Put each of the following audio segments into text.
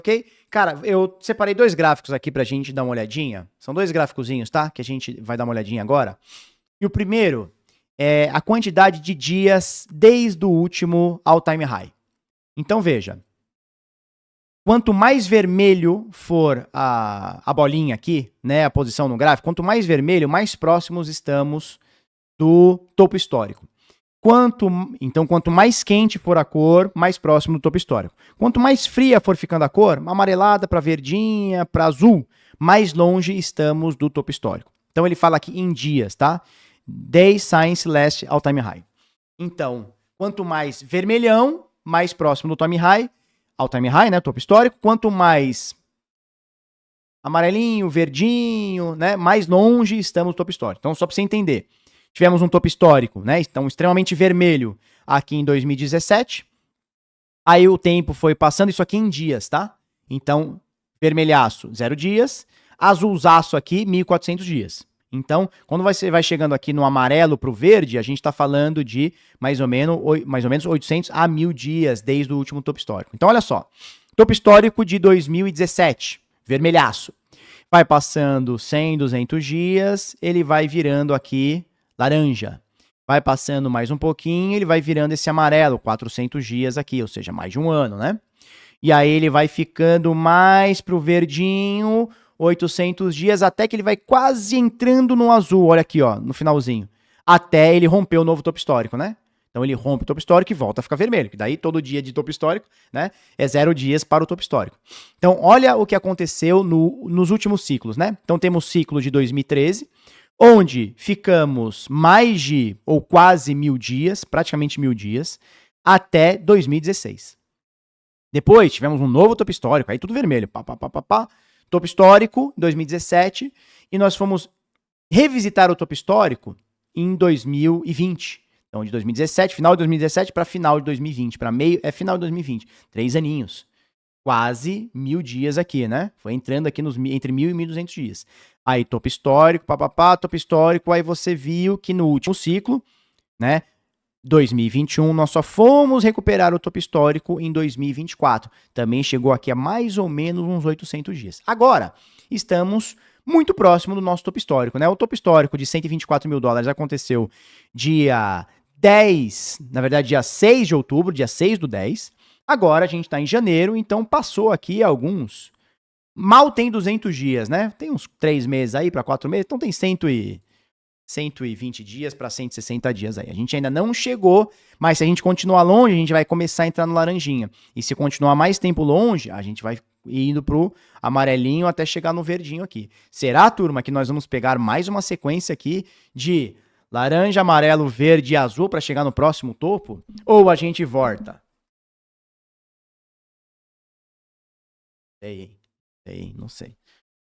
Ok? Cara, eu separei dois gráficos aqui pra gente dar uma olhadinha. São dois gráficozinhos, tá? Que a gente vai dar uma olhadinha agora. E o primeiro é a quantidade de dias desde o último all-time high. Então, veja. Quanto mais vermelho for a bolinha aqui, né, a posição no gráfico, quanto mais vermelho, mais próximos estamos do topo histórico. Então, quanto mais quente for a cor, mais próximo do topo histórico. Quanto mais fria for ficando a cor, amarelada para verdinha, para azul, mais longe estamos do topo histórico. Então, ele fala aqui em dias, tá? Days since last all-time high. Então, quanto mais vermelhão, mais próximo do all-time high, né, topo histórico. Quanto mais amarelinho, verdinho, né, mais longe estamos do topo histórico. Então, só para você entender. Tivemos um topo histórico, né? Então, extremamente vermelho aqui em 2017. Aí o tempo foi passando, isso aqui em dias, tá? Então, vermelhaço, 0 dias. Azulzaço aqui, 1.400 dias. Então, quando você vai chegando aqui no amarelo para o verde, a gente está falando de mais ou menos 800 a 1.000 dias desde o último topo histórico. Então, olha só. Topo histórico de 2017, vermelhaço. Vai passando 100, 200 dias, ele vai virando aqui laranja. Vai passando mais um pouquinho, ele vai virando esse amarelo, 400 dias aqui, ou seja, mais de um ano, né? E aí ele vai ficando mais pro verdinho, 800 dias, até que ele vai quase entrando no azul, olha aqui, ó, no finalzinho. Até ele romper o novo topo histórico, né? Então ele rompe o topo histórico e volta a ficar vermelho, que daí todo dia de topo histórico, né, é 0 dias para o topo histórico. Então olha o que aconteceu nos últimos ciclos, né? Então temos o ciclo de 2013, onde ficamos mais de, ou quase 1.000 dias, praticamente 1.000 dias, até 2016. Depois tivemos um novo topo histórico, aí tudo vermelho, topo histórico, 2017, e nós fomos revisitar o topo histórico em 2020. Então, de 2017, final de 2017 para final de 2020, para final de 2020, 3 aninhos. Quase 1.000 dias aqui, né? Foi entrando aqui entre 1.000 e 1.200 dias. Aí, topo histórico, topo histórico, aí você viu que no último ciclo, né, 2021, nós só fomos recuperar o topo histórico em 2024. Também chegou aqui a mais ou menos uns 800 dias. Agora, estamos muito próximo do nosso topo histórico, né? O topo histórico de 124 mil dólares aconteceu dia 10, na verdade, dia 6 de outubro, dia 6 do 10. Agora a gente está em janeiro, então passou aqui alguns. Mal tem 200 dias, né? Tem uns 3 meses aí para 4 meses, então tem 120 dias para 160 dias aí. A gente ainda não chegou, mas se a gente continuar longe, a gente vai começar a entrar no laranjinha. E se continuar mais tempo longe, a gente vai indo pro amarelinho até chegar no verdinho aqui. Será, turma, que nós vamos pegar mais uma sequência aqui de laranja, amarelo, verde e azul para chegar no próximo topo? Ou a gente volta? Sei, não sei.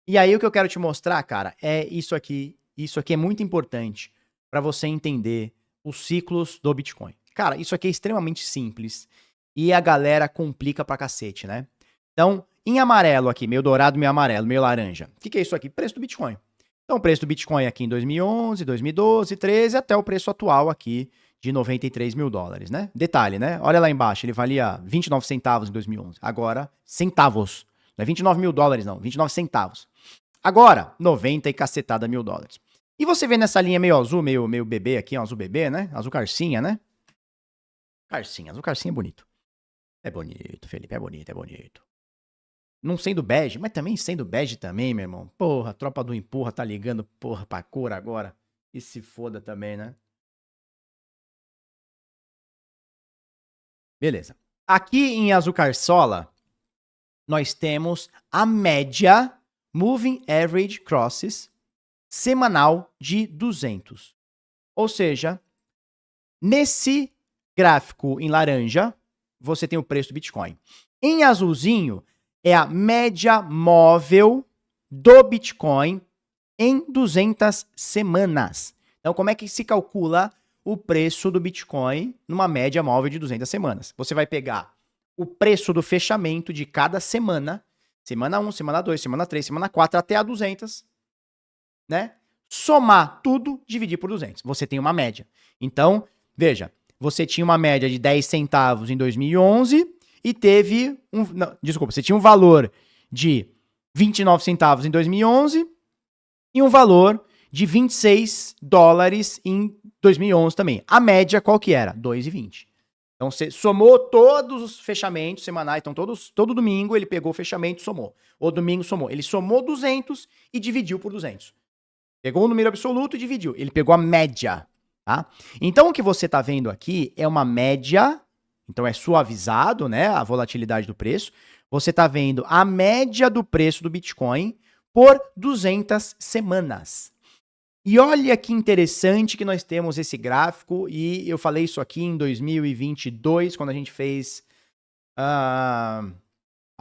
E aí o que eu quero te mostrar, cara, é isso aqui. Isso aqui é muito importante para você entender os ciclos do Bitcoin. Cara, isso aqui é extremamente simples e a galera complica pra cacete, né? Então, em amarelo aqui, meio dourado, meio amarelo, meio laranja. O que é isso aqui? Preço do Bitcoin. Então, o preço do Bitcoin aqui em 2011, 2012, 13, até o preço atual aqui de 93 mil dólares, né? Detalhe, né? Olha lá embaixo, ele valia 29 centavos em 2011. Agora, centavos. Não é 29 mil dólares, não. 29 centavos. Agora, 90 e cacetada mil dólares. E você vê nessa linha meio azul, meio bebê aqui, ó, azul bebê, né? Azul carcinha, né? Azul carcinha é bonito. É bonito, Felipe, é bonito. Não sendo bege, mas também sendo bege também, meu irmão. Porra, a tropa do empurra tá ligando, porra, pra cor agora. E se foda também, né? Beleza. Aqui em azul carçola, nós temos a média Moving Average Crosses semanal de 200. Ou seja, nesse gráfico em laranja, você tem o preço do Bitcoin. Em azulzinho, é a média móvel do Bitcoin em 200 semanas. Então, como é que se calcula o preço do Bitcoin numa média móvel de 200 semanas? Você vai pegar o preço do fechamento de cada semana, semana 1, semana 2, semana 3, semana 4, até a 200, né? Somar tudo, dividir por 200. Você tem uma média. Então, veja, você tinha uma média de 10 centavos em 2011 e teve não, desculpa, você tinha um valor de 29 centavos em 2011 e um valor de 26 dólares em 2011 também. A média qual que era? 2,20. Então você somou todos os fechamentos semanais, então todo domingo ele pegou o fechamento e somou. O domingo somou. Ele somou 200 e dividiu por 200. Pegou o número absoluto e dividiu. Ele pegou a média, tá? Então o que você está vendo aqui é uma média, então é suavizado, né, a volatilidade do preço. Você está vendo a média do preço do Bitcoin por 200 semanas. E olha que interessante que nós temos esse gráfico, e eu falei isso aqui em 2022, quando a gente fez a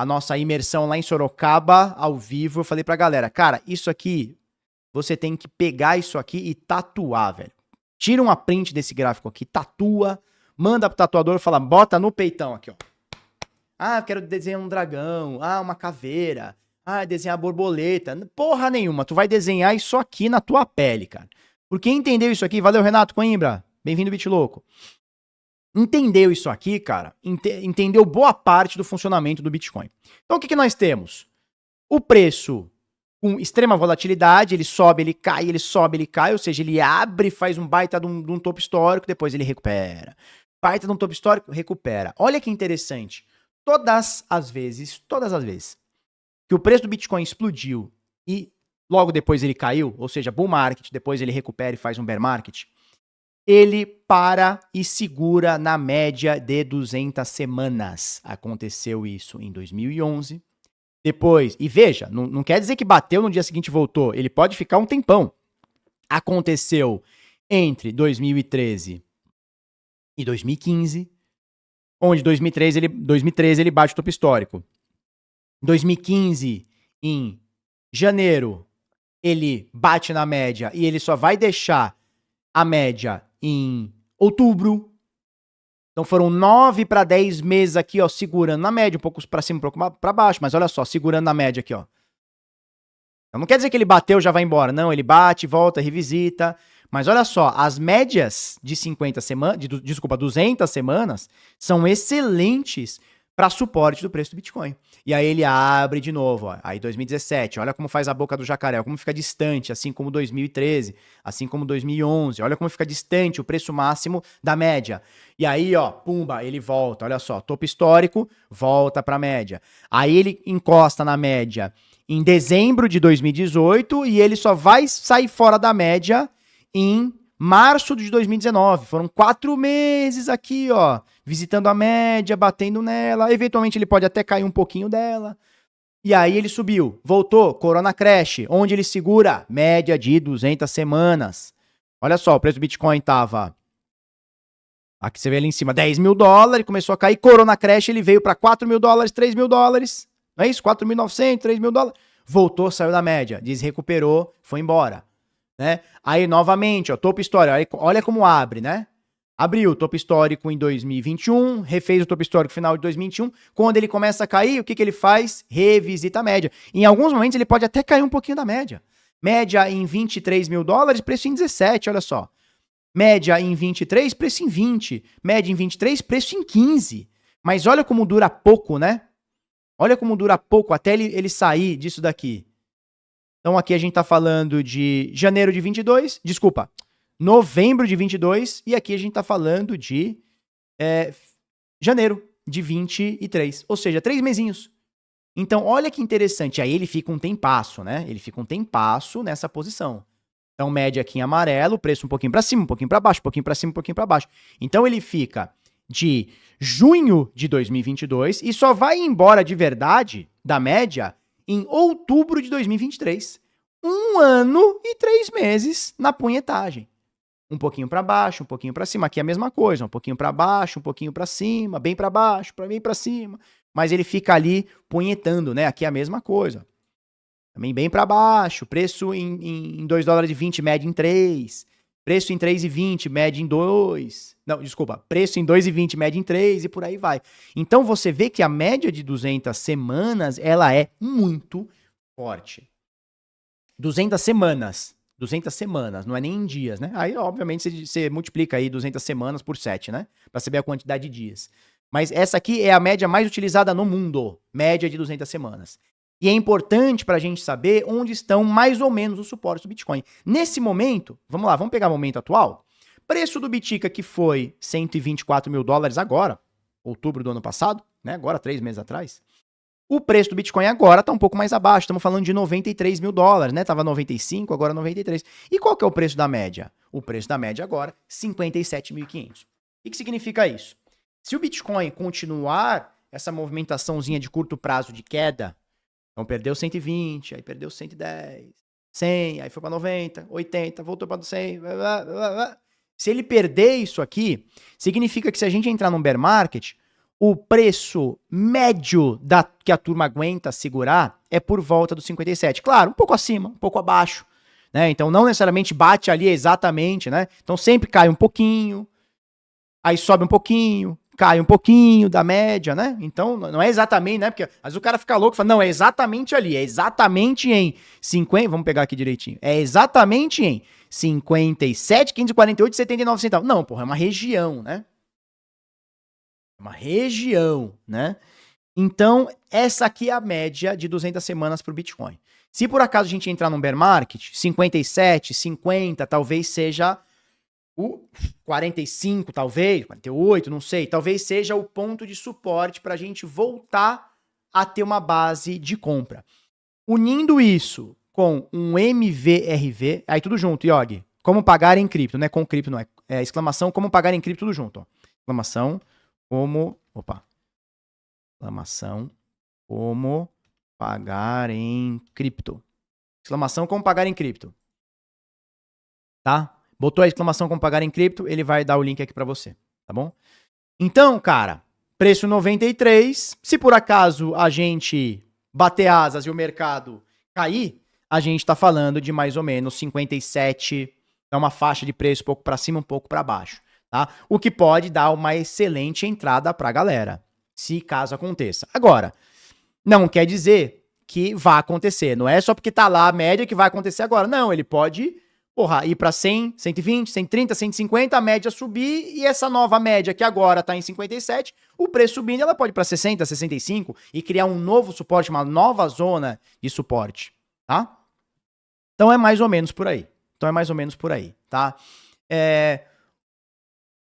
nossa imersão lá em Sorocaba, ao vivo. Eu falei pra galera, cara, isso aqui, você tem que pegar isso aqui e tatuar, velho. Tira uma print desse gráfico aqui, tatua, manda pro tatuador e fala, bota no peitão aqui, ó. Ah, eu quero desenhar um dragão, uma caveira, desenhar borboleta. Porra nenhuma, tu vai desenhar isso aqui na tua pele, cara. Porque entendeu isso aqui? Valeu, Renato Coimbra. Bem-vindo, BitLoco. Entendeu isso aqui, cara? Entendeu boa parte do funcionamento do Bitcoin. Então, o que nós temos? O preço com extrema volatilidade, ele sobe, ele cai, ele sobe, ele cai, ou seja, ele abre, faz um baita de um topo histórico, depois ele recupera. Baita de um topo histórico, recupera. Olha que interessante. Todas as vezes que o preço do Bitcoin explodiu e logo depois ele caiu, ou seja, bull market, depois ele recupera e faz um bear market, ele para e segura na média de 200 semanas. Aconteceu isso em 2011. Depois, e veja, não quer dizer que bateu no dia seguinte e voltou, ele pode ficar um tempão. Aconteceu entre 2013 e 2015, onde 2013 ele bate o topo histórico. 2015, em janeiro, ele bate na média e ele só vai deixar a média em outubro. Então foram 9 para 10 meses aqui, ó, segurando na média, um pouco para cima, um pouco para baixo, mas olha só, segurando na média aqui, ó. Então não quer dizer que ele bateu, já vai embora, não, ele bate, volta, revisita, mas olha só, as médias de 50 semanas, 200 semanas são excelentes para suporte do preço do Bitcoin. E aí ele abre de novo, ó. Aí 2017, olha como faz a boca do jacaré, como fica distante, assim como 2013, assim como 2011, olha como fica distante o preço máximo da média. E aí, ó, pumba, ele volta, olha só, topo histórico, volta para a média. Aí ele encosta na média em dezembro de 2018 e ele só vai sair fora da média em março de 2019. Foram 4 meses aqui, ó, visitando a média, batendo nela. Eventualmente ele pode até cair um pouquinho dela. E aí ele subiu, voltou, Corona Crash, onde ele segura média de 200 semanas. Olha só, o preço do Bitcoin tava, aqui você vê ali em cima, 10 mil dólares, começou a cair, Corona Crash, ele veio para 4 mil dólares, 3 mil dólares, não é isso? 4.900, 3 mil dólares. Voltou, saiu da média, desrecuperou, foi embora. Né? Aí, novamente, ó, topo histórico, olha como abre, né? Abriu o topo histórico em 2021, refez o topo histórico final de 2021. Quando ele começa a cair, o que ele faz? Revisita a média. Em alguns momentos, ele pode até cair um pouquinho da média. Média em 23 mil dólares, preço em 17, olha só. Média em 23, preço em 20. Média em 23, preço em 15. Mas olha como dura pouco, né? Olha como dura pouco até ele sair disso daqui. Então aqui a gente tá falando de janeiro de 22, desculpa, novembro de 22, e aqui a gente tá falando de janeiro de 23, ou seja, 3 mesinhos. Então olha que interessante, aí ele fica um tempasso, né? Ele fica um tempasso nessa posição. Então média aqui em amarelo, preço um pouquinho para cima, um pouquinho para baixo, um pouquinho para cima, um pouquinho para baixo. Então ele fica de junho de 2022 e só vai embora de verdade da média em outubro de 2023. 1 ano e 3 meses na punhetagem. Um pouquinho para baixo, um pouquinho para cima. Aqui é a mesma coisa, um pouquinho para baixo, um pouquinho para cima, bem para baixo, bem para cima. Mas ele fica ali punhetando, né? Aqui é a mesma coisa. Também bem para baixo, preço em 2 dólares e 20, média em 3. Preço em 3,20, média em 2. Não, desculpa, preço em 2,20, média em 3 e por aí vai. Então você vê que a média de 200 semanas, ela é muito forte. 200 semanas, não é nem em dias, né? Aí, obviamente, você multiplica aí 200 semanas por 7, né? Pra saber a quantidade de dias. Mas essa aqui é a média mais utilizada no mundo, média de 200 semanas. E é importante para a gente saber onde estão mais ou menos os suportes do Bitcoin. Nesse momento, vamos lá, vamos pegar o momento atual. Preço do Bitica que foi 124 mil dólares agora, outubro do ano passado, né? Agora 3 meses atrás. O preço do Bitcoin agora está um pouco mais abaixo, estamos falando de 93 mil dólares, né? Tava 95, agora 93. E qual que é o preço da média? O preço da média agora, 57.500. O que significa isso? Se o Bitcoin continuar essa movimentaçãozinha de curto prazo de queda, então perdeu 120, aí perdeu 110, 100, aí foi para 90, 80, voltou para 100, se ele perder isso aqui, significa que se a gente entrar num bear market, o preço médio que a turma aguenta segurar é por volta dos 57. Claro, um pouco acima, um pouco abaixo, né? Então não necessariamente bate ali exatamente, né? Então sempre cai um pouquinho, aí sobe um pouquinho, cai um pouquinho da média, né? Então não é exatamente, né? Porque às vezes o cara fica louco e fala, não, é exatamente ali, é exatamente em 50, vamos pegar aqui direitinho, é exatamente em 57, 548, 79 centavos. Não, porra, é uma região, né? Uma região, né? Então, essa aqui é a média de 200 semanas para o Bitcoin. Se por acaso a gente entrar num bear market, 57, 50, talvez seja o 45, talvez, 48, não sei, talvez seja o ponto de suporte para a gente voltar a ter uma base de compra. Unindo isso com um MVRV, aí tudo junto, Yogi, como pagar em cripto, né? Com cripto não é exclamação, como pagar em cripto, tudo junto, ó. Exclamação, exclamação, como pagar em cripto. Exclamação, como pagar em cripto. Tá? Botou a exclamação como pagar em cripto, ele vai dar o link aqui para você, tá bom? Então, cara, preço 93, se por acaso a gente bater asas e o mercado cair, a gente tá falando de mais ou menos 57, é uma faixa de preço um pouco para cima, um pouco para baixo. Tá? O que pode dar uma excelente entrada para a galera, se caso aconteça. Agora, não quer dizer que vá acontecer. Não é só porque tá lá a média que vai acontecer agora. Não, ele pode, ir para 100, 120, 130, 150, a média subir e essa nova média que agora tá em 57, o preço subindo, ela pode ir para 60, 65 e criar um novo suporte, uma nova zona de suporte, tá? Então é mais ou menos por aí. Tá?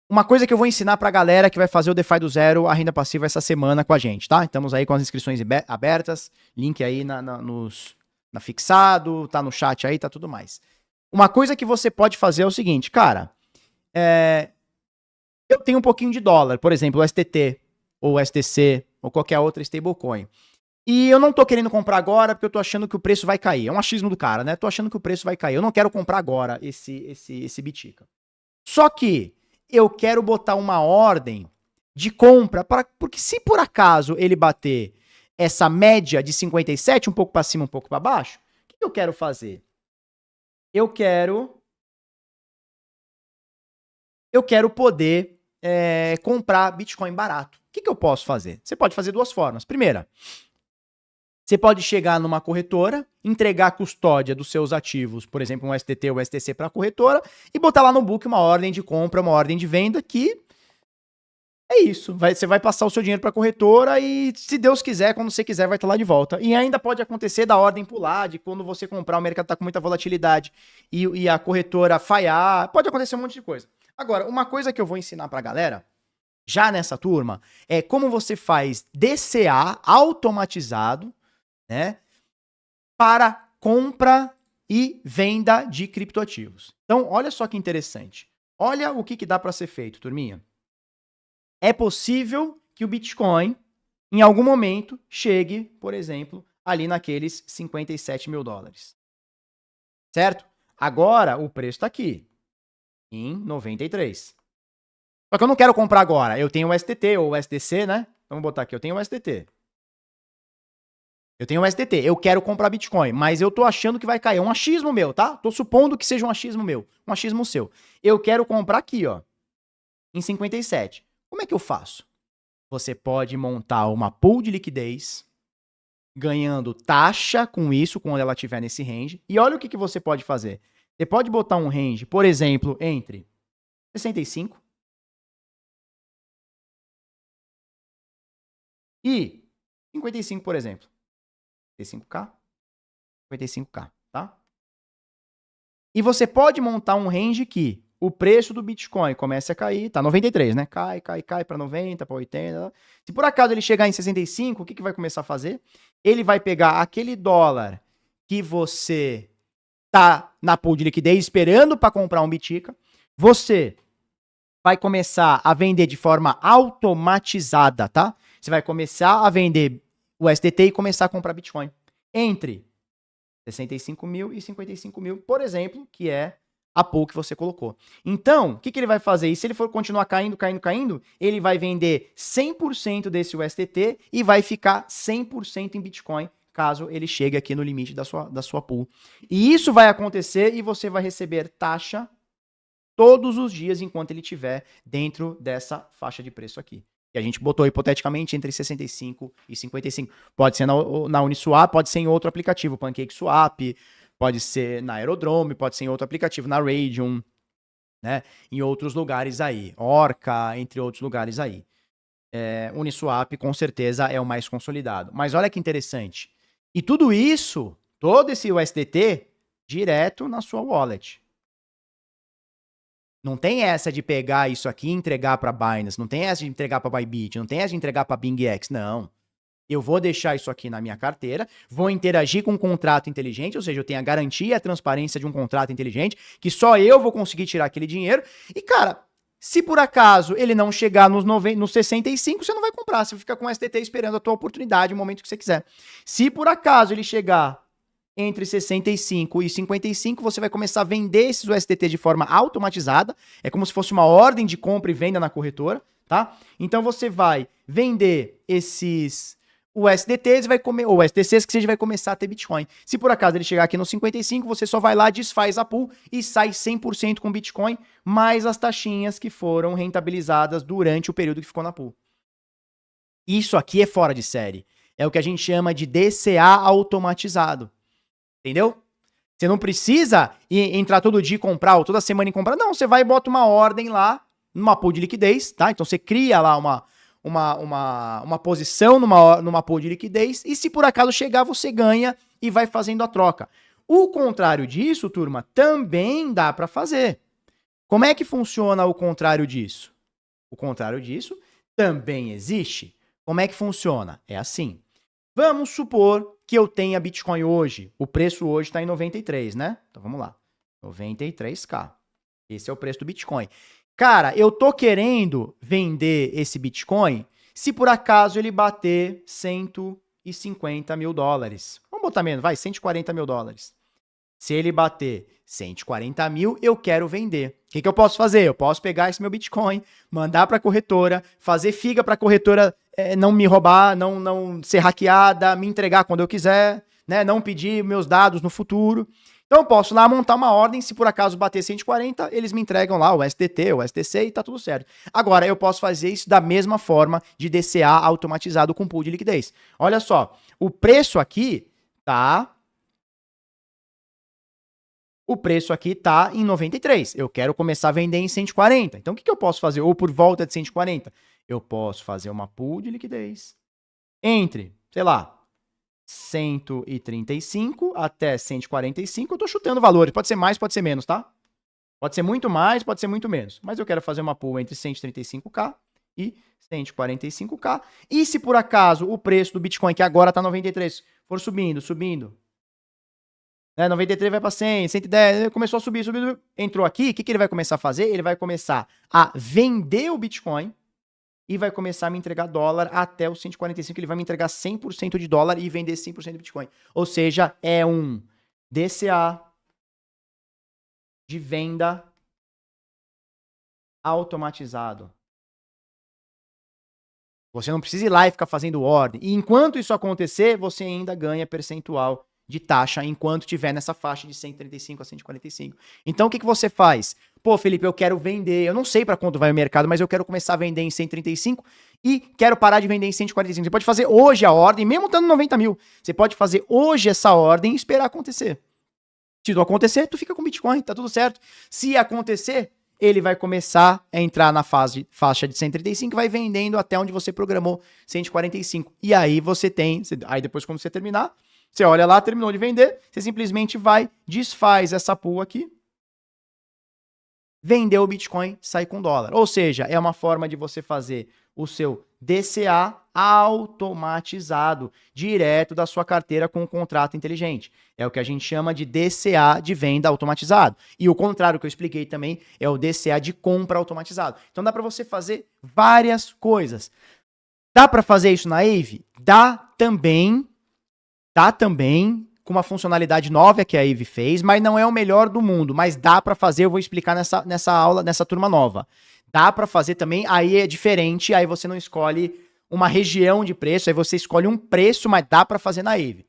Uma coisa que eu vou ensinar pra galera que vai fazer o DeFi do zero, a renda passiva essa semana com a gente, tá? Estamos aí com as inscrições abertas, link aí na fixado, tá no chat aí, tá tudo mais. Uma coisa que você pode fazer é o seguinte, cara, eu tenho um pouquinho de dólar, por exemplo, o STT, ou STC, ou qualquer outra stablecoin. E eu não tô querendo comprar agora porque eu tô achando que o preço vai cair. É um achismo do cara, né? Tô achando que o preço vai cair. Eu não quero comprar agora esse Bitica. Só que eu quero botar uma ordem de compra, porque se por acaso ele bater essa média de 57, um pouco para cima, um pouco para baixo, o que eu quero fazer? Eu quero poder comprar Bitcoin barato. O que eu posso fazer? Você pode fazer duas formas. Primeira, você pode chegar numa corretora, entregar a custódia dos seus ativos, por exemplo, um STT ou STC para a corretora, e botar lá no book uma ordem de compra, uma ordem de venda que é isso. Você vai passar o seu dinheiro para a corretora e, se Deus quiser, quando você quiser, vai estar lá de volta. E ainda pode acontecer da ordem pular, de quando você comprar, o mercado está com muita volatilidade e a corretora falhar. Pode acontecer um monte de coisa. Agora, uma coisa que eu vou ensinar para a galera, já nessa turma, é como você faz DCA automatizado, né, para compra e venda de criptoativos. Então, olha só que interessante. Olha o que dá para ser feito, turminha. É possível que o Bitcoin, em algum momento, chegue, por exemplo, ali naqueles 57 mil dólares. Certo? Agora, o preço está aqui, em 93. Só que eu não quero comprar agora. Eu tenho o STT ou o SDC, né? Vamos botar aqui, eu tenho o STT. Eu quero comprar Bitcoin, mas eu tô achando que vai cair. É um achismo meu, tá? Tô supondo que seja um achismo meu, um achismo seu. Eu quero comprar aqui, ó, em 57. Como é que eu faço? Você pode montar uma pool de liquidez, ganhando taxa com isso, quando ela estiver nesse range. E olha o que você pode fazer. Você pode botar um range, por exemplo, entre 65 E 55, por exemplo. 55K, 55K, tá? E você pode montar um range que o preço do Bitcoin comece a cair, tá 93, né? Cai para 90, para 80. Se por acaso ele chegar em 65, o que vai começar a fazer? Ele vai pegar aquele dólar que você tá na pool de liquidez esperando para comprar um Bitica, você vai começar a vender de forma automatizada, tá? Você vai começar a vender o SDT e começar a comprar Bitcoin entre 65 mil e 55 mil, por exemplo, que é a pool que você colocou. Então, o que ele vai fazer? E se ele for continuar caindo, ele vai vender 100% desse USDT e vai ficar 100% em Bitcoin, caso ele chegue aqui no limite da sua pool. E isso vai acontecer e você vai receber taxa todos os dias enquanto ele estiver dentro dessa faixa de preço aqui. Que a gente botou hipoteticamente entre 65 e 55. Pode ser na Uniswap, pode ser em outro aplicativo, PancakeSwap, pode ser na Aerodrome, pode ser em outro aplicativo, na Raydium, né? Em outros lugares aí. Orca, entre outros lugares aí. Uniswap, com certeza, é o mais consolidado. Mas olha que interessante. E tudo isso, todo esse USDT, direto na sua wallet. Não tem essa de pegar isso aqui e entregar para Binance, não tem essa de entregar para Bybit, não tem essa de entregar para BingX, não. Eu vou deixar isso aqui na minha carteira, vou interagir com um contrato inteligente, ou seja, eu tenho a garantia e a transparência de um contrato inteligente, que só eu vou conseguir tirar aquele dinheiro. E, cara, se por acaso ele não chegar nos 65, você não vai comprar, você fica com o STT esperando a tua oportunidade, o momento que você quiser. Se por acaso ele chegar entre 65 e 55, você vai começar a vender esses USDT de forma automatizada. É como se fosse uma ordem de compra e venda na corretora, tá? Então você vai vender esses USDTs ou STCs que você vai começar a ter Bitcoin. Se por acaso ele chegar aqui no 55, você só vai lá, desfaz a pool e sai 100% com Bitcoin, mais as taxinhas que foram rentabilizadas durante o período que ficou na pool. Isso aqui é fora de série. É o que a gente chama de DCA automatizado. Entendeu? Você não precisa entrar todo dia e comprar, ou toda semana e comprar. Não, você vai e bota uma ordem lá, numa pool de liquidez, tá? Então você cria lá uma posição numa pool de liquidez, e se por acaso chegar, você ganha e vai fazendo a troca. O contrário disso, turma, também dá para fazer. Como é que funciona o contrário disso? O contrário disso também existe. Como é que funciona? É assim. Vamos supor que eu tenha Bitcoin hoje. O preço hoje está em 93, né? Então vamos lá. 93K. Esse é o preço do Bitcoin. Cara, eu tô querendo vender esse Bitcoin se por acaso ele bater 150 mil dólares. Vamos botar menos, vai, 140 mil dólares. Se ele bater 140 mil, eu quero vender. O que eu posso fazer? Eu posso pegar esse meu Bitcoin, mandar para a corretora, fazer figa para a corretora não me roubar, não ser hackeada, me entregar quando eu quiser, né? Não pedir meus dados no futuro. Então eu posso lá montar uma ordem, se por acaso bater 140, eles me entregam lá o SDT, o SDC e tá tudo certo. Agora, eu posso fazer isso da mesma forma de DCA automatizado com pool de liquidez. Olha só, o preço aqui tá... O preço aqui tá em 93. Eu quero começar a vender em 140. Então, o que eu posso fazer? Ou por volta de 140? Eu posso fazer uma pool de liquidez entre, sei lá, 135 até 145. Eu tô chutando valores. Pode ser mais, pode ser menos, tá? Pode ser muito mais, pode ser muito menos. Mas eu quero fazer uma pool entre 135K e 145K. E se por acaso o preço do Bitcoin, que agora tá 93, for subindo, 93 vai para 100, 110, começou a subir, entrou aqui, o que ele vai começar a fazer? Ele vai começar a vender o Bitcoin e vai começar a me entregar dólar até os 145, ele vai me entregar 100% de dólar e vender 100% de Bitcoin. Ou seja, é um DCA de venda automatizado. Você não precisa ir lá e ficar fazendo ordem. E enquanto isso acontecer, você ainda ganha percentual de taxa enquanto estiver nessa faixa de 135 a 145. Então, o que você faz? Pô, Felipe, eu quero vender, eu não sei para quanto vai o mercado, mas eu quero começar a vender em 135 e quero parar de vender em 145. Você pode fazer hoje a ordem, mesmo estando 90 mil. Você pode fazer hoje essa ordem e esperar acontecer. Se não acontecer, tu fica com Bitcoin, tá tudo certo. Se acontecer, ele vai começar a entrar na faixa de 135 e vai vendendo até onde você programou 145. E aí você tem, aí depois quando você terminar, você olha lá, terminou de vender, você simplesmente vai, desfaz essa pool aqui, vendeu o Bitcoin, sai com dólar. Ou seja, é uma forma de você fazer o seu DCA automatizado, direto da sua carteira com um contrato inteligente. É o que a gente chama de DCA de venda automatizado. E o contrário que eu expliquei também é o DCA de compra automatizado. Então dá para você fazer várias coisas. Dá para fazer isso na Aave? Dá também com uma funcionalidade nova que a Aave fez, mas não é o melhor do mundo, mas dá para fazer, eu vou explicar nessa aula, nessa turma nova. Dá para fazer também, aí é diferente, aí você não escolhe uma região de preço, aí você escolhe um preço, mas dá para fazer na Aave.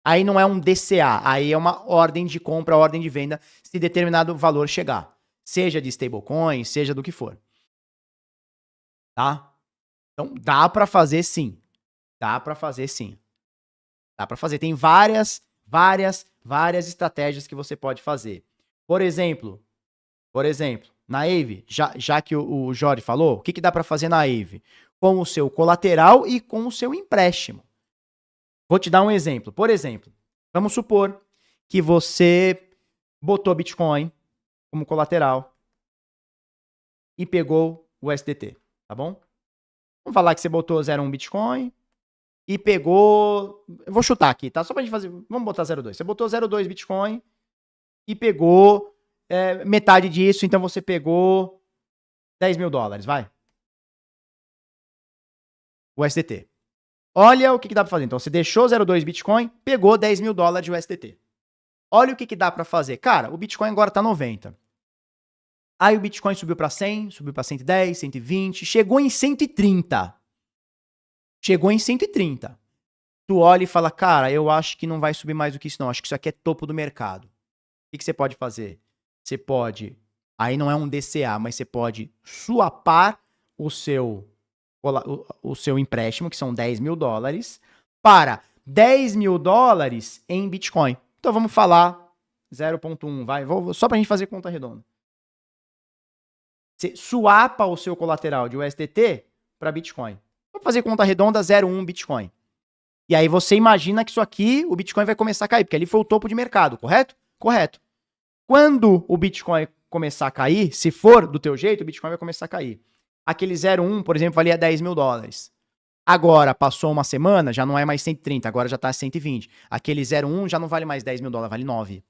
Aí não é um DCA, aí é uma ordem de compra, ordem de venda, se determinado valor chegar. Seja de stablecoin, seja do que for. Tá? Então, dá para fazer sim. Dá para fazer sim. Dá para fazer. Tem várias estratégias que você pode fazer. Por exemplo, na Aave, já que o Jorge falou, o que dá para fazer na Aave? Com o seu colateral e com o seu empréstimo. Vou te dar um exemplo. Por exemplo, vamos supor que você botou Bitcoin como colateral e pegou o USDT, tá bom? Vamos falar que você botou 0,1 Bitcoin e pegou... Eu vou chutar aqui, tá? Só pra gente fazer... Vamos botar 0,2. Você botou 0,2 Bitcoin e pegou metade disso, então você pegou 10 mil dólares, vai. O USDT. Olha o que dá pra fazer. Então, você deixou 0,2 Bitcoin, pegou 10 mil dólares de USDT. Olha o que dá pra fazer. Cara, o Bitcoin agora tá 90. Aí o Bitcoin subiu pra 100, subiu pra 110, 120, chegou em 130. Chegou em 130. Tu olha e fala, cara, eu acho que não vai subir mais do que isso não. Acho que isso aqui é topo do mercado. O que você pode fazer? Você pode, aí não é um DCA, mas você pode swapar o seu empréstimo, que são 10 mil dólares, para 10 mil dólares em Bitcoin. Então vamos falar 0,1, vai, só pra gente fazer conta redonda. Você swapa o seu colateral de USDT para Bitcoin. Vamos fazer conta redonda, 0,1 Bitcoin. E aí você imagina que isso aqui, o Bitcoin vai começar a cair, porque ali foi o topo de mercado, correto? Correto. Quando o Bitcoin começar a cair, se for do teu jeito, o Bitcoin vai começar a cair. Aquele 0,1, por exemplo, valia 10 mil dólares. Agora, passou uma semana, já não é mais 130, agora já tá 120. Aquele 0,1 já não vale mais 10 mil dólares, vale 9.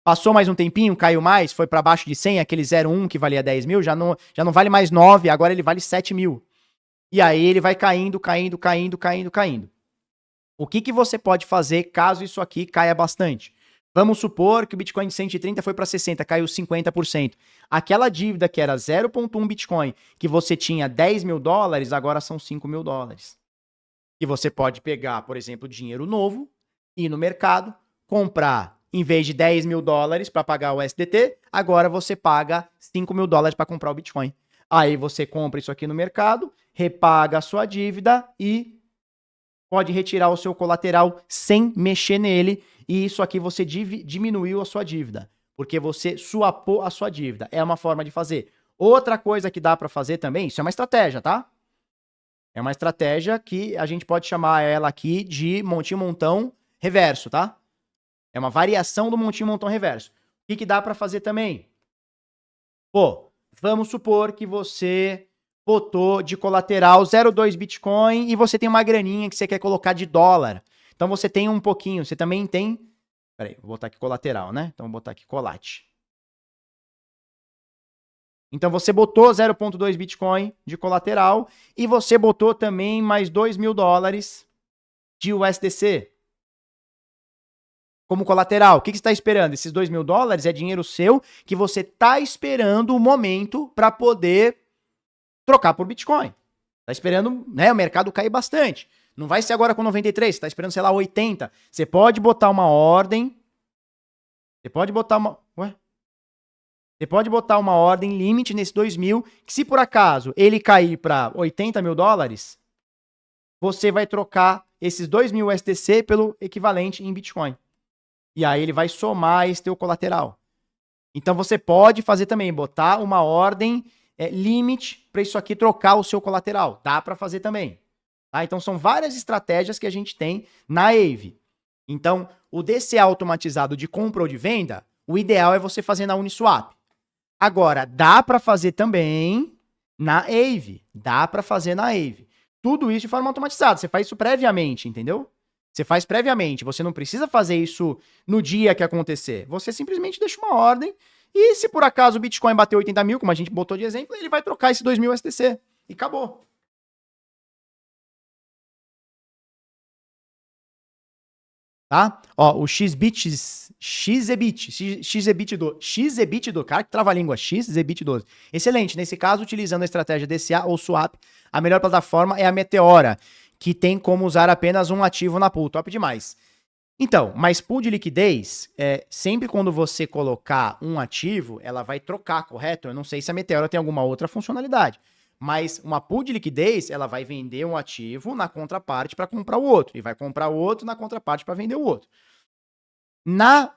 Passou mais um tempinho, caiu mais, foi para baixo de 100, aquele 0,1 que valia 10 mil, já não vale mais 9, agora ele vale 7 mil. E aí ele vai caindo. O que você pode fazer caso isso aqui caia bastante? Vamos supor que o Bitcoin de 130 foi para 60, caiu 50%. Aquela dívida que era 0,1 Bitcoin, que você tinha 10 mil dólares, agora são 5 mil dólares. E você pode pegar, por exemplo, dinheiro novo, ir no mercado, comprar, em vez de 10 mil dólares para pagar o USDT, agora você paga 5 mil dólares para comprar o Bitcoin. Aí você compra isso aqui no mercado, repaga a sua dívida e pode retirar o seu colateral sem mexer nele. E isso aqui você diminuiu a sua dívida, porque você swapou a sua dívida. É uma forma de fazer. Outra coisa que dá para fazer também, isso é uma estratégia, tá? É uma estratégia que a gente pode chamar ela aqui de montinho-montão reverso, tá? É uma variação do montinho-montão reverso. O que dá para fazer também? Pô, vamos supor que você botou de colateral 0,2 Bitcoin e você tem uma graninha que você quer colocar de dólar. Então você tem um pouquinho, você também tem... Peraí, vou botar aqui colateral, né? Então vou botar aqui colate. Então você botou 0,2 Bitcoin de colateral e você botou também mais 2 mil dólares de USDC como colateral. O que você está esperando? Esses 2 mil dólares é dinheiro seu que você está esperando o momento para poder trocar por Bitcoin. Está esperando, né, o mercado cair bastante. Não vai ser agora com 93, você tá esperando, sei lá, 80. Você pode botar uma ordem. Você pode botar uma... Ué? Você pode botar uma ordem limite nesse 2 mil, que se por acaso ele cair para 80 mil dólares, você vai trocar esses 2 mil USDC pelo equivalente em Bitcoin. E aí ele vai somar esse teu colateral. Então você pode fazer também, botar uma ordem limite para isso aqui trocar o seu colateral. Dá para fazer também. Tá? Então são várias estratégias que a gente tem na Aave. Então, o DCA automatizado de compra ou de venda, o ideal é você fazer na Uniswap. Agora, dá para fazer também na Aave. Dá para fazer na Aave. Tudo isso de forma automatizada. Você faz isso previamente, entendeu? Você faz previamente. Você não precisa fazer isso no dia que acontecer. Você simplesmente deixa uma ordem e se por acaso o Bitcoin bater 80 mil, como a gente botou de exemplo, ele vai trocar esse 2.000 STC. E acabou. Tá? Ó, o Xzebit do, cara que trava a língua, Xzebit 12. Excelente, nesse caso, utilizando a estratégia DCA ou Swap, a melhor plataforma é a Meteora, que tem como usar apenas um ativo na pool, top demais. Então, mas pool de liquidez, sempre quando você colocar um ativo, ela vai trocar, correto? Eu não sei se a Meteora tem alguma outra funcionalidade. Mas uma pool de liquidez, ela vai vender um ativo na contraparte para comprar o outro. E vai comprar o outro na contraparte para vender o outro. Na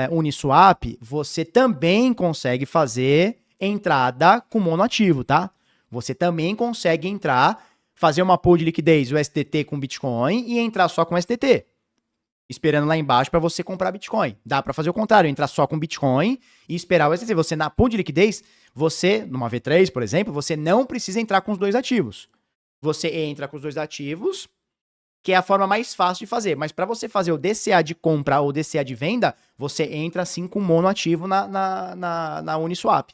Uniswap, você também consegue fazer entrada com monoativo, tá? Você também consegue entrar, fazer uma pool de liquidez, o STT com Bitcoin, e entrar só com STT. Esperando lá embaixo para você comprar Bitcoin. Dá para fazer o contrário, entrar só com Bitcoin e esperar o STT. Você, na pool de liquidez, você, numa V3, por exemplo, você não precisa entrar com os dois ativos. Você entra com os dois ativos, que é a forma mais fácil de fazer. Mas para você fazer o DCA de compra ou DCA de venda, você entra assim com monoativo na Uniswap.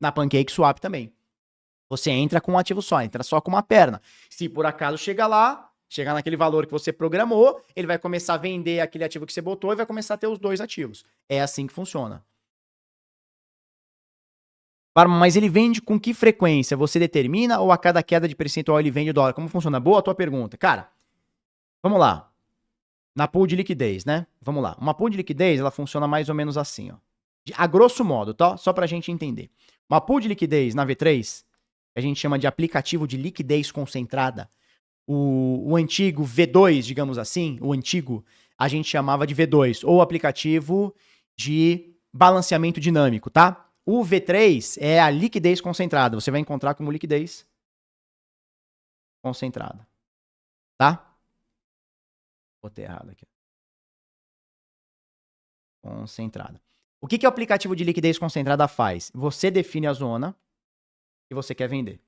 Na PancakeSwap também. Você entra com um ativo só, entra só com uma perna. Se por acaso chegar naquele valor que você programou, ele vai começar a vender aquele ativo que você botou e vai começar a ter os dois ativos. É assim que funciona. Mas ele vende com que frequência? Você determina ou a cada queda de percentual ele vende o dólar? Como funciona? Boa a tua pergunta. Cara, vamos lá. Na pool de liquidez, né? Vamos lá. Uma pool de liquidez, ela funciona mais ou menos assim, ó. A grosso modo, tá? Só pra gente entender. Uma pool de liquidez na V3, a gente chama de aplicativo de liquidez concentrada. O antigo V2, digamos assim, o antigo, a gente chamava de V2, ou aplicativo de balanceamento dinâmico, tá? O V3 é a liquidez concentrada. Você vai encontrar como liquidez concentrada, tá? Botei errado aqui. Concentrada. O que o aplicativo de liquidez concentrada faz? Você define a zona que você quer vender,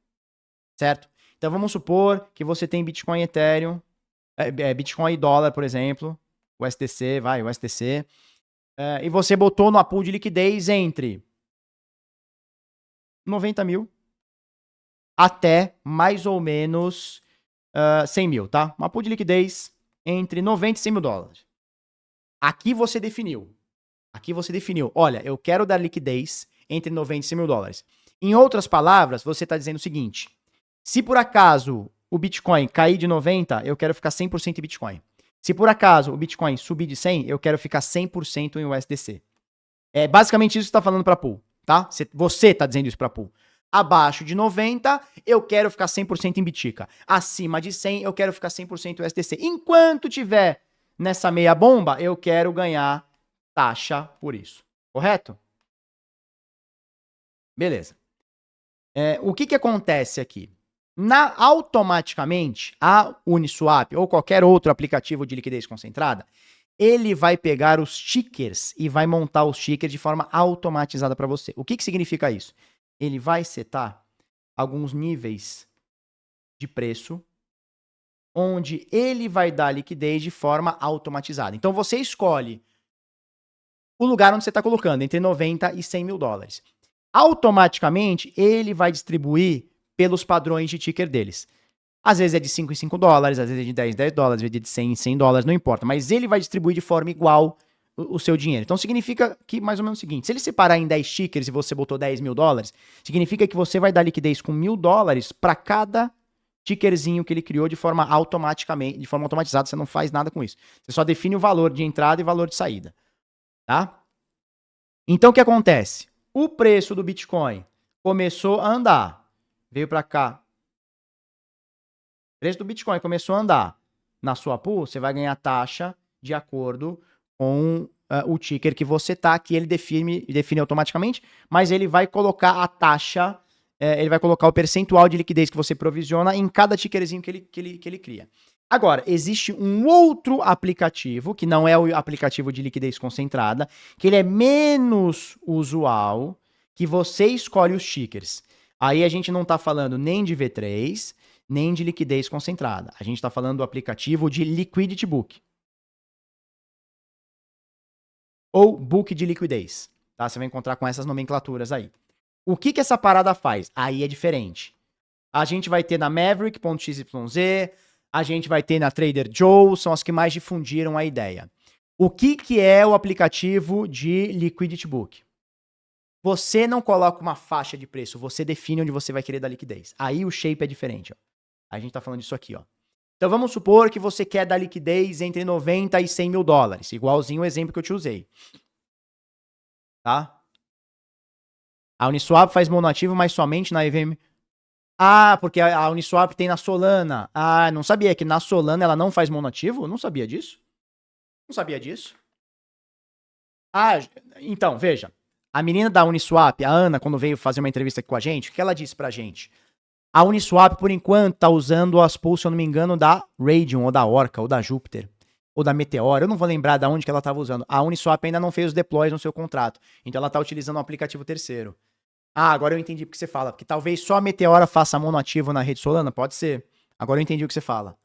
certo? Então vamos supor que você tem Bitcoin, Ethereum, Bitcoin e dólar, por exemplo, o STC, o STC, e você botou no pool de liquidez entre 90 mil até mais ou menos 100 mil, tá? Uma pool de liquidez entre 90 e 100 mil dólares. Aqui você definiu. Olha, eu quero dar liquidez entre 90 e 100 mil dólares. Em outras palavras, você está dizendo o seguinte: se por acaso o Bitcoin cair de 90, eu quero ficar 100% em Bitcoin. Se por acaso o Bitcoin subir de 100, eu quero ficar 100% em USDC. É basicamente isso que você está falando para a pool, tá? Você está dizendo isso para a pool. Abaixo de 90, eu quero ficar 100% em Bitica. Acima de 100, eu quero ficar 100% USDC. Enquanto tiver nessa meia bomba, eu quero ganhar taxa por isso. Correto? Beleza. O que acontece aqui? Automaticamente, a Uniswap ou qualquer outro aplicativo de liquidez concentrada, ele vai pegar os tickers e vai montar os tickers de forma automatizada para você. O que significa isso? Ele vai setar alguns níveis de preço onde ele vai dar liquidez de forma automatizada. Então você escolhe o lugar onde você está colocando, entre 90 e 100 mil dólares. Automaticamente, ele vai distribuir pelos padrões de ticker deles. Às vezes é de 5 em 5 dólares, às vezes é de 10 em 10 dólares, às vezes é de 100 em 100 dólares, não importa. Mas ele vai distribuir de forma igual o seu dinheiro. Então significa que mais ou menos o seguinte: se ele separar em 10 tickers e você botou 10 mil dólares, significa que você vai dar liquidez com 1.000 dólares para cada tickerzinho que ele criou de forma automatizada. Você não faz nada com isso. Você só define o valor de entrada e valor de saída. Tá? Então o que acontece? O preço do Bitcoin começou a andar. Veio para cá. O preço do Bitcoin começou a andar. Na sua pool, você vai ganhar taxa de acordo com o ticker que você tá, que ele define automaticamente, mas ele vai colocar a taxa, ele vai colocar o percentual de liquidez que você provisiona em cada tickerzinho que ele cria. Agora, existe um outro aplicativo, que não é o aplicativo de liquidez concentrada, que ele é menos usual, que você escolhe os tickers. Aí a gente não está falando nem de V3, nem de liquidez concentrada. A gente está falando do aplicativo de Liquidity Book. Ou book de liquidez. Tá? Você vai encontrar com essas nomenclaturas aí. O que essa parada faz? Aí é diferente. A gente vai ter na Maverick.xyz, a gente vai ter na Trader Joe, são as que mais difundiram a ideia. O que é o aplicativo de Liquidity Book? Você não coloca uma faixa de preço, você define onde você vai querer dar liquidez. Aí o shape é diferente. Ó. A gente tá falando disso aqui, ó. Então vamos supor que você quer dar liquidez entre 90 e 100 mil dólares, igualzinho o exemplo que eu te usei. Tá? A Uniswap faz monoativo, mas somente na EVM. Ah, porque a Uniswap tem na Solana. Ah, não sabia que na Solana ela não faz monoativo? Não sabia disso. Não sabia disso. Ah, então, veja. A menina da Uniswap, a Ana, quando veio fazer uma entrevista aqui com a gente, o que ela disse pra gente? A Uniswap, por enquanto, tá usando as pools, se eu não me engano, da Radium, ou da Orca, ou da Júpiter, ou da Meteor. Eu não vou lembrar de onde que ela estava usando. A Uniswap ainda não fez os deploys no seu contrato. Então ela tá utilizando um aplicativo terceiro. Ah, agora eu entendi o que você fala. Porque talvez só a Meteora faça monoativo na rede Solana? Pode ser. Agora eu entendi o que você fala.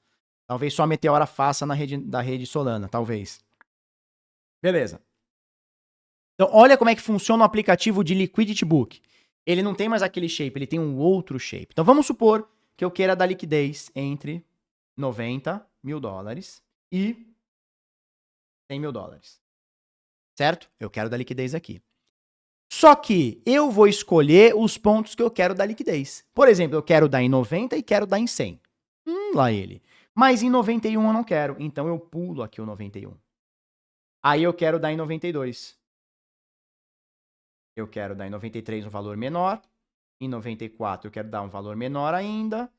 Talvez só a Meteora faça na rede da rede Solana, talvez. Beleza. Então, olha como é que funciona o aplicativo de Liquidity Book. Ele não tem mais aquele shape, ele tem um outro shape. Então, vamos supor que eu queira dar liquidez entre 90 mil dólares e 100 mil dólares. Certo? Eu quero dar liquidez aqui. Só que eu vou escolher os pontos que eu quero dar liquidez. Por exemplo, eu quero dar em 90 e quero dar em 100. Lá ele. Mas em 91 eu não quero, então eu pulo aqui o 91. Aí eu quero dar em 92. Eu quero dar em 93 um valor menor. Em 94 eu quero dar um valor menor ainda.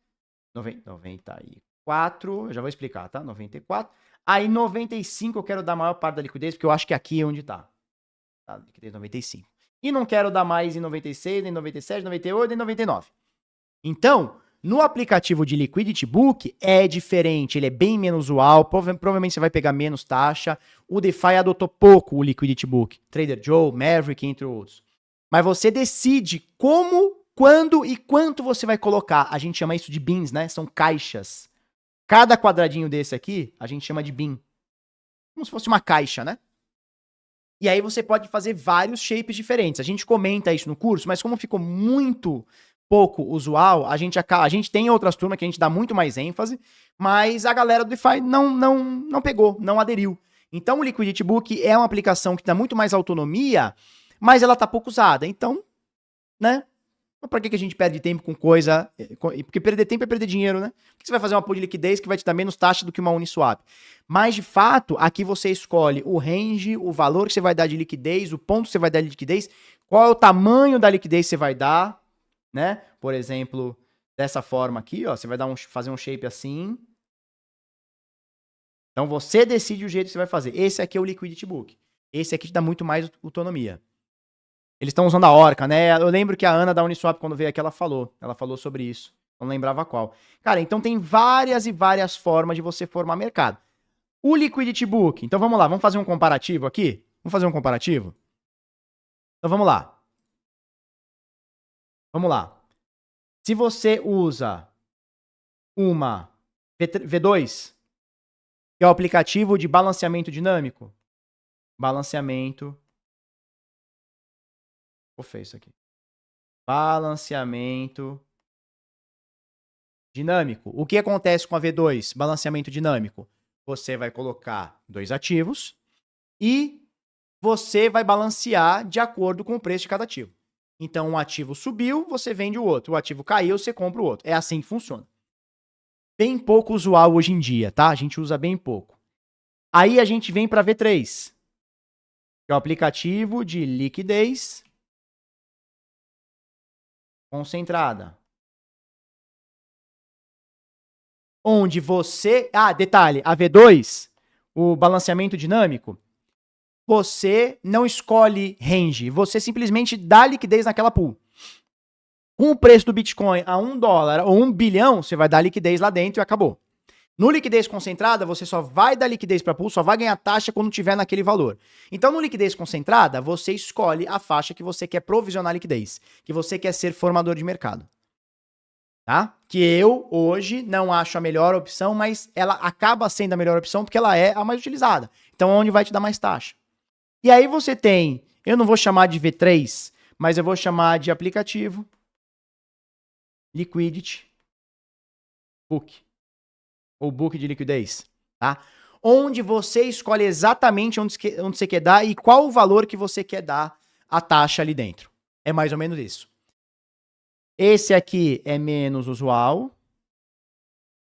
94, eu já vou explicar, tá? 94. Aí 95 eu quero dar a maior parte da liquidez, porque eu acho que aqui é onde tá. Tá, liquidez 95. E não quero dar mais em 96, nem 97, 98, nem 99. Então, no aplicativo de Liquidity Book é diferente, ele é bem menos usual, provavelmente você vai pegar menos taxa. O DeFi adotou pouco o Liquidity Book, Trader Joe, Maverick, entre outros. Mas você decide como, quando e quanto você vai colocar. A gente chama isso de bins, né? São caixas. Cada quadradinho desse aqui, a gente chama de bin. Como se fosse uma caixa, né? E aí você pode fazer vários shapes diferentes. A gente comenta isso no curso, mas como ficou muito pouco usual, a gente tem outras turmas que a gente dá muito mais ênfase, mas a galera do DeFi não pegou, não aderiu. Então o Liquidity Book é uma aplicação que dá muito mais autonomia, mas ela tá pouco usada. Então, né? Pra que a gente perde tempo com coisa... Porque perder tempo é perder dinheiro, né? Por que você vai fazer uma pool de liquidez que vai te dar menos taxa do que uma Uniswap? Mas, de fato, aqui você escolhe o range, o valor que você vai dar de liquidez, o ponto que você vai dar de liquidez, qual é o tamanho da liquidez que você vai dar, né? Por exemplo, dessa forma aqui, ó, você vai fazer um shape assim. Então, você decide o jeito que você vai fazer. Esse aqui é o Liquidity Book. Esse aqui te dá muito mais autonomia. Eles estão usando a Orca, né? Eu lembro que a Ana da Uniswap, quando veio aqui, ela falou sobre isso. Não lembrava qual. Cara, então tem várias e várias formas de você formar mercado. O Liquidity Book, então vamos lá, vamos fazer um comparativo aqui? Vamos fazer um comparativo? Então vamos lá. Vamos lá. Se você usa uma V2, que é o aplicativo de balanceamento dinâmico, balanceamento... Ficou feio isso aqui. Balanceamento dinâmico. O que acontece com a V2, balanceamento dinâmico? Você vai colocar dois ativos e você vai balancear de acordo com o preço de cada ativo. Então, um ativo subiu, você vende o outro. O ativo caiu, você compra o outro. É assim que funciona. Bem pouco usual hoje em dia, tá? A gente usa bem pouco. Aí a gente vem para V3, que é o aplicativo de liquidez concentrada. Onde você... Ah, detalhe, a V2, o balanceamento dinâmico, você não escolhe range, você simplesmente dá liquidez naquela pool. Com o preço do Bitcoin a $1 ou 1 bilhão, você vai dar liquidez lá dentro e acabou. No liquidez concentrada, você só vai dar liquidez para pool, só vai ganhar taxa quando tiver naquele valor. Então, no liquidez concentrada, você escolhe a faixa que você quer provisionar liquidez, que você quer ser formador de mercado. Tá? Que eu, hoje, não acho a melhor opção, mas ela acaba sendo a melhor opção porque ela é a mais utilizada. Então, é onde vai te dar mais taxa. E aí você tem, eu não vou chamar de V3, mas eu vou chamar de aplicativo, liquidity, book, ou book de liquidez, tá? Onde você escolhe exatamente onde você quer dar e qual o valor que você quer dar a taxa ali dentro. É mais ou menos isso. Esse aqui é menos usual,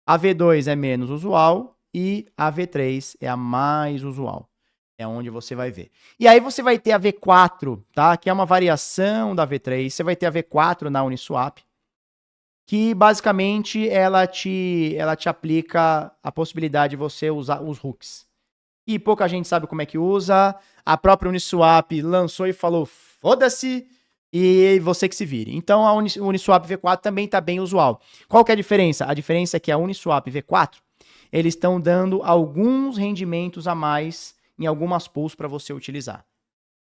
a V2 é menos usual e a V3 é a mais usual. É onde você vai ver. E aí você vai ter a V4, tá? Que é uma variação da V3. Você vai ter a V4 na Uniswap, que basicamente ela te aplica a possibilidade de você usar os hooks. E pouca gente sabe como é que usa. A própria Uniswap lançou e falou, foda-se, e você que se vire. Então a Uniswap V4 também está bem usual. Qual que é a diferença? A diferença é que a Uniswap V4, eles estão dando alguns rendimentos a mais em algumas pools para você utilizar.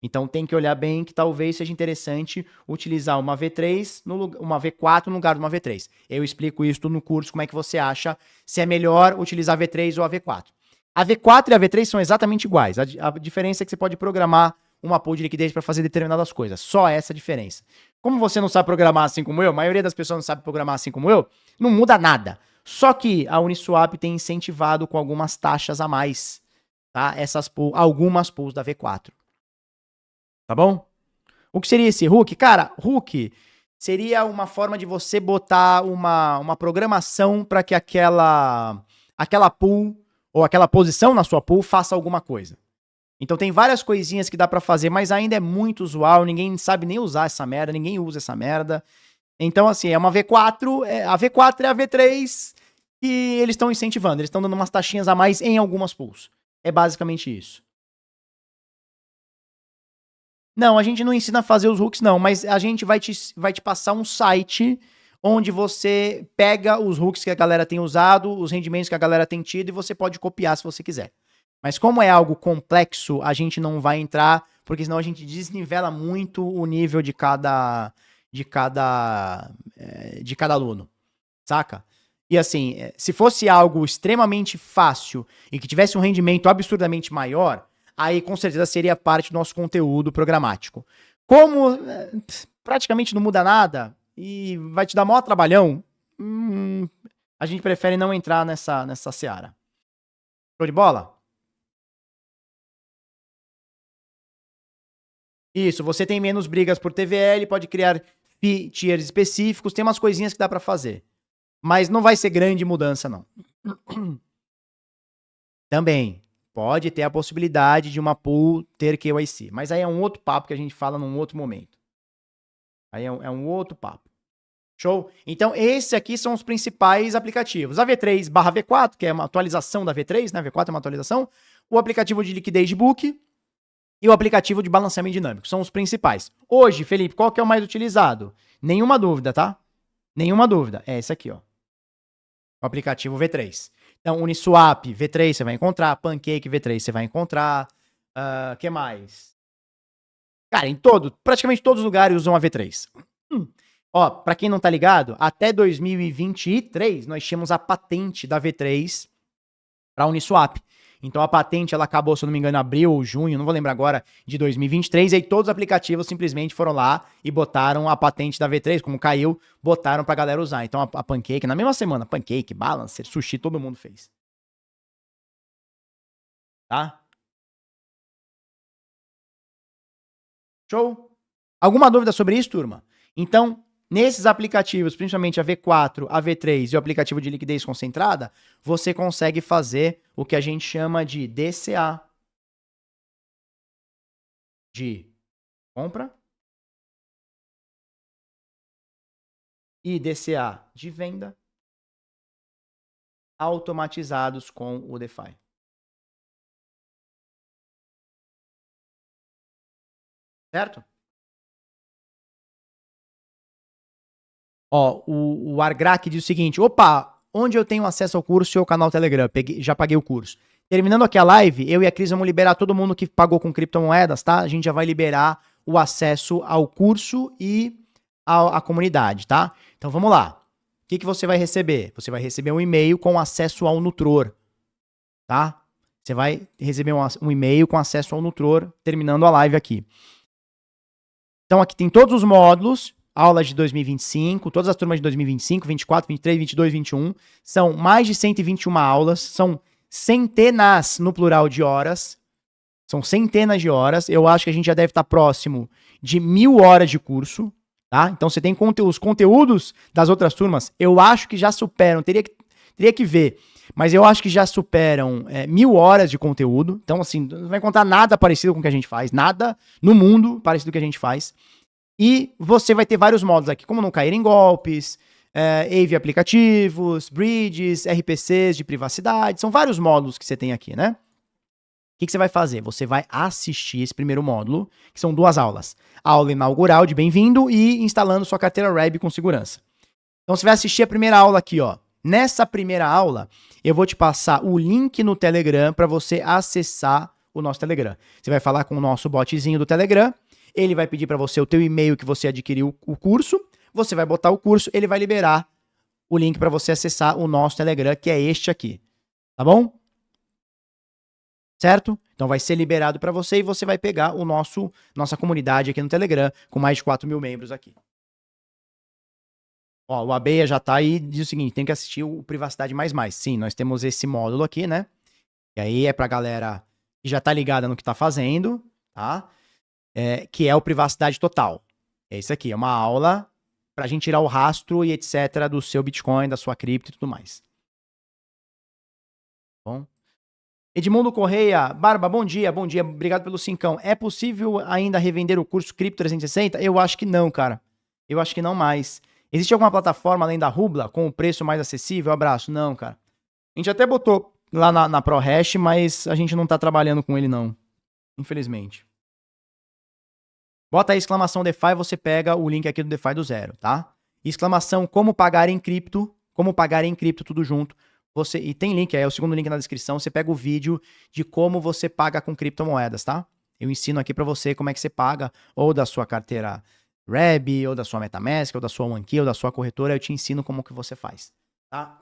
Então tem que olhar bem que talvez seja interessante utilizar uma V3, uma V4 no lugar de uma V3. Eu explico isso no curso, como é que você acha se é melhor utilizar a V3 ou a V4. A V4 e a V3 são exatamente iguais. A diferença é que você pode programar uma pool de liquidez para fazer determinadas coisas. Só essa diferença. Como você não sabe programar assim como eu, a maioria das pessoas não sabe programar assim como eu, não muda nada. Só que a Uniswap tem incentivado com algumas taxas a mais, tá? Algumas pools da V4. Tá bom? O que seria esse hook? Cara, hook seria uma forma de você botar uma programação para que aquela pool ou aquela posição na sua pool faça alguma coisa. Então tem várias coisinhas que dá para fazer, mas ainda é muito usual, ninguém sabe nem usar essa merda, ninguém usa essa merda. Então assim, é uma V4, a V4 é a V3 e eles estão incentivando, eles estão dando umas taxinhas a mais em algumas pools. É basicamente isso. Não, a gente não ensina a fazer os hooks, não, mas a gente vai te passar um site onde você pega os hooks que a galera tem usado, os rendimentos que a galera tem tido, e você pode copiar se você quiser. Mas como é algo complexo, a gente não vai entrar, porque senão a gente desnivela muito o nível de cada aluno, saca? E assim, se fosse algo extremamente fácil e que tivesse um rendimento absurdamente maior, aí com certeza seria parte do nosso conteúdo programático. Como praticamente não muda nada e vai te dar maior trabalhão, a gente prefere não entrar nessa seara. Show de bola? Isso, você tem menos brigas por TVL, pode criar tiers específicos, tem umas coisinhas que dá pra fazer. Mas não vai ser grande mudança, não. Também pode ter a possibilidade de uma pool ter KYC, mas aí é um outro papo que a gente fala num outro momento. Aí é um outro papo. Show? Então, esses aqui são os principais aplicativos. A V3/V4, que é uma atualização da V3, né? V4 é uma atualização. O aplicativo de liquidez de book e o aplicativo de balanceamento dinâmico. São os principais. Hoje, Felipe, qual que é o mais utilizado? Nenhuma dúvida, tá? Nenhuma dúvida. É esse aqui, ó. O aplicativo V3. Então, Uniswap, V3 você vai encontrar. Pancake, V3 você vai encontrar. Que mais? Cara, praticamente todos os lugares usam a V3. Ó, pra quem não tá ligado, até 2023 nós tínhamos a patente da V3 pra Uniswap. Então a patente ela acabou, se eu não me engano, em abril ou junho, não vou lembrar agora, de 2023, e aí todos os aplicativos simplesmente foram lá e botaram a patente da V3, como caiu, botaram pra galera usar. Então a Pancake, na mesma semana, Pancake, Balancer, Sushi, todo mundo fez. Tá? Show? Alguma dúvida sobre isso, turma? Então, nesses aplicativos, principalmente a V4, a V3 e o aplicativo de liquidez concentrada, você consegue fazer o que a gente chama de DCA de compra e DCA de venda automatizados com o DeFi. Certo? Ó, o Argrac diz o seguinte: opa, onde eu tenho acesso ao curso e ao canal Telegram? Já paguei o curso. Terminando aqui a live, eu e a Cris vamos liberar todo mundo que pagou com criptomoedas, tá? A gente já vai liberar o acesso ao curso e à comunidade, tá? Então vamos lá. O que você vai receber? Você vai receber um e-mail com acesso ao Nutror, tá? Você vai receber um e-mail com acesso ao Nutror, terminando a live aqui. Então aqui tem todos os módulos, aulas de 2025, todas as turmas de 2025, 24, 23, 22, 21. São mais de 121 aulas, são centenas, no plural, de horas. São centenas de horas. Eu acho que a gente já deve estar próximo de 1000 horas de curso, tá? Então você tem os conteúdos das outras turmas, eu acho que já superam, teria que ver, mas eu acho que já superam 1000 horas de conteúdo. Então, assim, não vai encontrar nada parecido com o que a gente faz, nada no mundo parecido com o que a gente faz. E você vai ter vários módulos aqui, como não cair em golpes, AV aplicativos, bridges, RPCs de privacidade. São vários módulos que você tem aqui, né? O que você vai fazer? Você vai assistir esse primeiro módulo, que são 2 aulas. Aula inaugural de bem-vindo e instalando sua carteira REB com segurança. Então você vai assistir a primeira aula aqui, ó. Nessa primeira aula, eu vou te passar o link no Telegram para você acessar o nosso Telegram. Você vai falar com o nosso botzinho do Telegram, ele vai pedir para você o teu e-mail que você adquiriu o curso, você vai botar o curso, ele vai liberar o link para você acessar o nosso Telegram, que é este aqui. Tá bom? Certo? Então vai ser liberado para você e você vai pegar nossa comunidade aqui no Telegram, com mais de 4.000 membros aqui. Ó, o Abeia já tá aí e diz o seguinte: tem que assistir o Privacidade Mais Mais. Sim, nós temos esse módulo aqui, né? E aí é pra galera que já tá ligada no que tá fazendo, tá? Que é o Privacidade Total. É isso aqui, é uma aula pra gente tirar o rastro e etc. do seu Bitcoin, da sua cripto e tudo mais. Bom. Edmundo Correia, Barba, bom dia, obrigado pelo cincão. É possível ainda revender o curso Cripto 360? Eu acho que não, cara. Eu acho que não mais. Existe alguma plataforma além da Rubla com o preço mais acessível? Abraço. Não, cara. A gente até botou lá na ProHash, mas a gente não tá trabalhando com ele, não. Infelizmente. Bota aí exclamação DeFi, você pega o link aqui do DeFi do zero, tá? Exclamação como pagar em cripto, tudo junto. E tem link, é o segundo link na descrição, você pega o vídeo de como você paga com criptomoedas, tá? Eu ensino aqui pra você como é que você paga, ou da sua carteira REB, ou da sua MetaMask, ou da sua OneKey, ou da sua corretora, eu te ensino como que você faz, tá?